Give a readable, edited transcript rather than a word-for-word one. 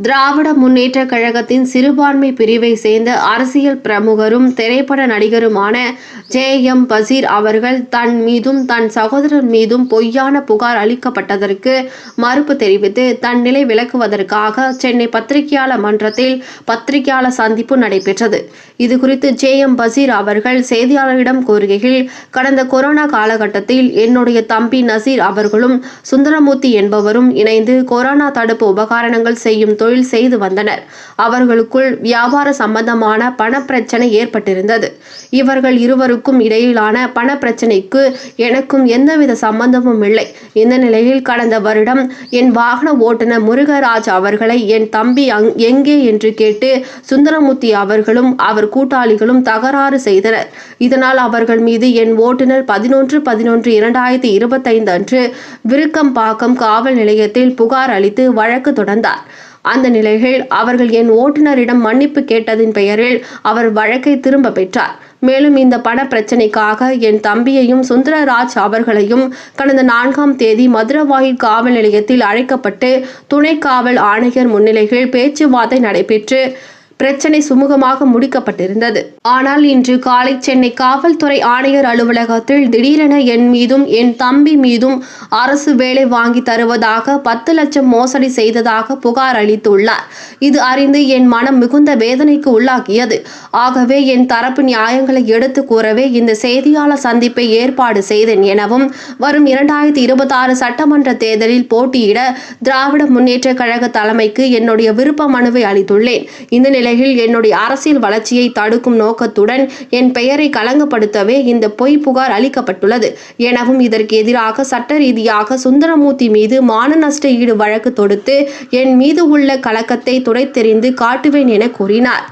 திராவிட முன்னேற்றக் கழகத்தின் சிறுபான்மை பிரிவை சேர்ந்த அரசியல் பிரமுகரும் திரைப்பட நடிகருமான ஜே.எம். பஷீர் அவர்கள் தன் மீதும் தன் சகோதரர் மீதும் பொய்யான புகார் அளிக்கப்பட்டதற்கு மறுப்பு தெரிவித்து தன் நிலை விலக்குவதற்காக சென்னை பத்திரிகையாளர் மன்றத்தில் பத்திரிகையாளர் சந்திப்பு நடைபெற்றது. இதுகுறித்து ஜே.எம். பஷீர் அவர்கள் செய்தியாளர்களிடம் கூறுகையில், கடந்த கொரோனா காலகட்டத்தில் என்னுடைய தம்பி நசீர் அவர்களும் சுந்தரமூர்த்தி என்பவரும் இணைந்து கொரோனா தடுப்பு உபகரணங்கள் செய்யும் தொழில் செய்து வந்தனர். அவர்களுக்குள் வியாபார சம்பந்தமான பணப்பிரச்சனை ஏற்பட்டிருந்தது. இவர்கள் இருவருக்கும் இடையிலான பணப்பிரச்சனைக்கு எனக்கும் எந்தவித சம்பந்தமும் இல்லை. இந்த நிலையில் கடந்த வருடம் என் வாகன ஓட்டுநர் முருகராஜ் அவர்களை என் தம்பி எங்கே என்று கேட்டு சுந்தரமூர்த்தி அவர்களும் அவர் கூட்டாளிகளும் தகராறு செய்தனர். இதனால் அவர்கள் மீது என் ஓட்டுநர் 11/11/2025 அன்று விருக்கம்பாக்கம் காவல் நிலையத்தில் புகார் அளித்து வழக்கு தொடர்ந்தார். அந்த நிலையில் அவர்கள் என் ஓட்டுநரிடம் மன்னிப்பு கேட்டதின் பெயரில் அவர் வழக்கை திரும்ப பெற்றார். மேலும் இந்த பண பிரச்சனைக்காக என் தம்பியையும் சுந்தரராஜ் அவர்களையும் கடந்த 4ஆம் தேதி மதுரவாயல் காவல் நிலையத்தில் அழைக்கப்பட்டு துணை காவல் ஆணையர் முன்னிலையில் பேச்சுவார்த்தை நடைபெற்று பிரச்சனை சுமூகமாக முடிக்கப்பட்டிருந்தது. ஆனால் இன்று காலை சென்னை காவல்துறை ஆணையர் அலுவலகத்தில் திடீரென என் மீதும் என் தம்பி மீதும் அரசு வேலை வாங்கி தருவதாக 10 லட்சம் மோசடி செய்ததாக புகார் அளித்துள்ளார். இது அறிந்து என் மனம் மிகுந்த வேதனைக்கு உள்ளாகியது. ஆகவே என் தரப்பு நியாயங்களை எடுத்து கூறவே இந்த செய்தியாளர் சந்திப்பை ஏற்பாடு செய்தேன் எனவும், வரும் 2026 சட்டமன்ற தேர்தலில் போட்டியிட திராவிட முன்னேற்ற கழக தலைமைக்கு என்னுடைய விருப்ப மனுவை அளித்துள்ளேன். இந்த நிலையில் என்னுடைய அரசியல் வளர்ச்சியை தடுக்கும் நோக்கத்துடன் என் பெயரை களங்கப்படுத்தவே இந்த பொய் புகார் அளிக்கப்பட்டுள்ளது எனவும், இதற்கு எதிராக சட்ட ரீதியாக சுந்தரமூர்த்தி மீது மான நஷ்ட ஈடு வழக்கு தொடுத்து என் மீது உள்ள கலக்கத்தை துடைத்தெறிந்து காட்டுவேன் என கூறினார்.